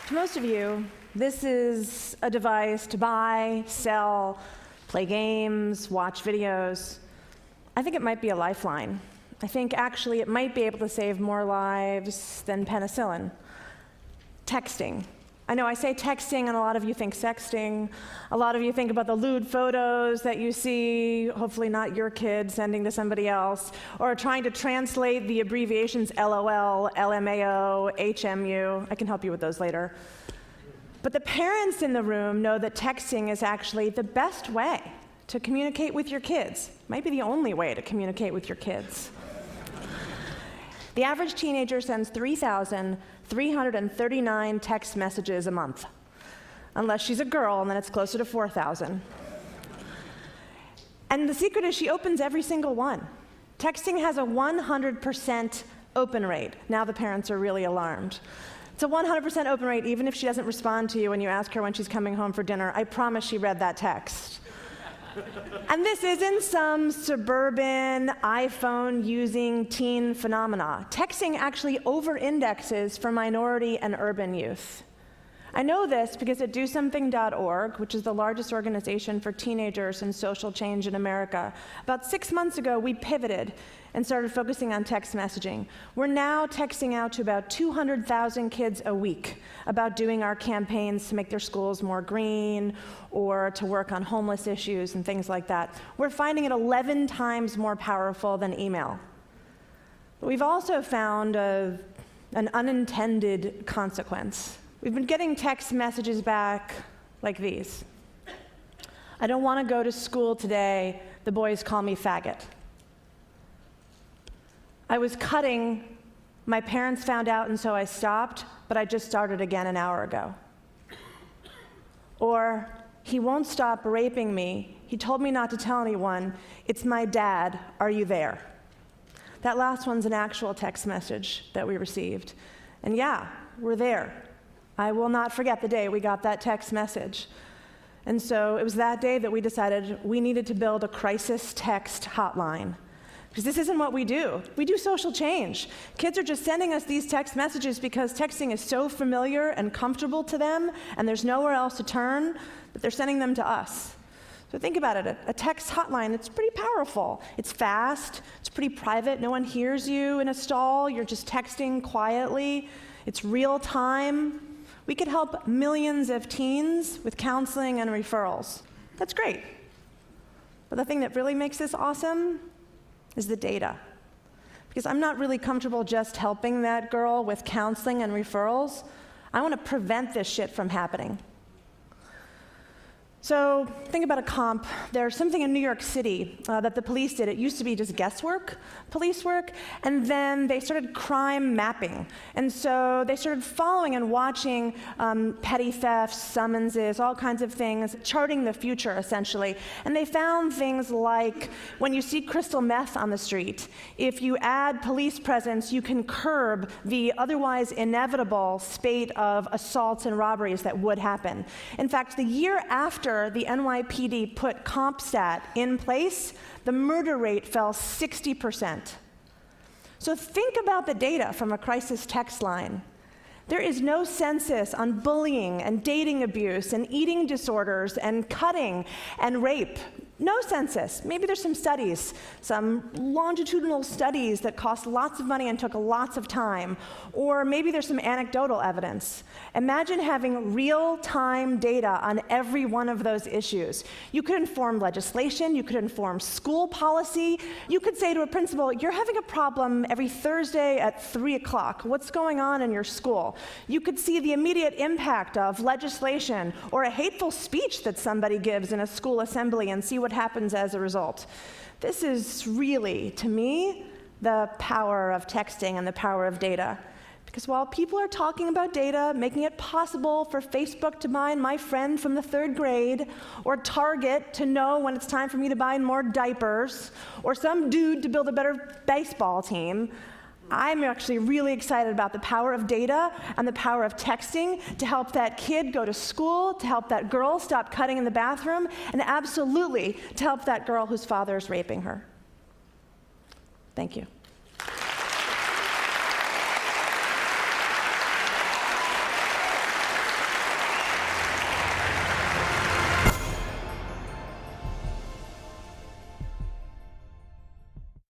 To most of you, this is a device to buy, sell, play games, watch videos. I think it might be a lifeline. I think actually it might be able to save more lives than penicillin. Texting. I know I say texting, and a lot of you think sexting. A lot of you think about the lewd photos that you see, hopefully not your kid sending to somebody else, or trying to translate the abbreviations LOL, LMAO, HMU. I can help you with those later. But the parents in the room know that texting is actually the best way to communicate with your kids. Might be the only way to communicate with your kids. The average teenager sends 3,339 text messages a month. Unless she's a girl, and then it's closer to 4,000. And the secret is she opens every single one. Texting has a 100% open rate. Now the parents are really alarmed. It's a 100% open rate even if she doesn't respond to you when you ask her when she's coming home for dinner. I promise she read that text. And this isn't some suburban, iPhone-using teen phenomena. Texting actually over-indexes for minority and urban youth. I know this because at DoSomething.org, which is the largest organization for teenagers and social change in America, about 6 months ago, we pivoted and started focusing on text messaging. We're now texting out to about 200,000 kids a week about doing our campaigns to make their schools more green or to work on homeless issues and things like that. We're finding it 11 times more powerful than email. But we've also found an unintended consequence. We've been getting text messages back like these. I don't want to go to school today. The boys call me faggot. I was cutting. My parents found out, and so I stopped, but I just started again an hour ago. Or, he won't stop raping me. He told me not to tell anyone. It's my dad. Are you there? That last one's an actual text message that we received. And yeah, we're there. I will not forget the day we got that text message. And so it was that day that we decided we needed to build a crisis text hotline. Because this isn't what we do. We do social change. Kids are just sending us these text messages because texting is so familiar and comfortable to them, and there's nowhere else to turn, that they're sending them to us. So think about it, a text hotline, it's pretty powerful. It's fast, it's pretty private, no one hears you in a stall, you're just texting quietly, it's real time. We could help millions of teens with counseling and referrals. That's great. But the thing that really makes this awesome is the data. Because I'm not really comfortable just helping that girl with counseling and referrals. I want to prevent this shit from happening. So think about a comp. There's something in New York City that the police did. It used to be just guesswork, police work, and then they started crime mapping. And so they started following and watching petty thefts, summonses, all kinds of things, charting the future, essentially. And they found things like when you see crystal meth on the street, if you add police presence, you can curb the otherwise inevitable spate of assaults and robberies that would happen. In fact, the year after the NYPD put CompStat in place, the murder rate fell 60%. So think about the data from a crisis text line. There is no census on bullying and dating abuse and eating disorders and cutting and rape. No census. Maybe there's some studies, some longitudinal studies that cost lots of money and took lots of time. Or maybe there's some anecdotal evidence. Imagine having real-time data on every one of those issues. You could inform legislation, you could inform school policy, you could say to a principal, you're having a problem every Thursday at 3 o'clock. What's going on in your school? You could see the immediate impact of legislation or a hateful speech that somebody gives in a school assembly and see what happens as a result. This is really, to me, the power of texting and the power of data. Because while people are talking about data, making it possible for Facebook to mine my friend from the 3rd grade, or Target to know when it's time for me to buy more diapers, or some dude to build a better baseball team, I'm actually really excited about the power of data and the power of texting to help that kid go to school, to help that girl stop cutting in the bathroom, and absolutely to help that girl whose father is raping her. Thank you.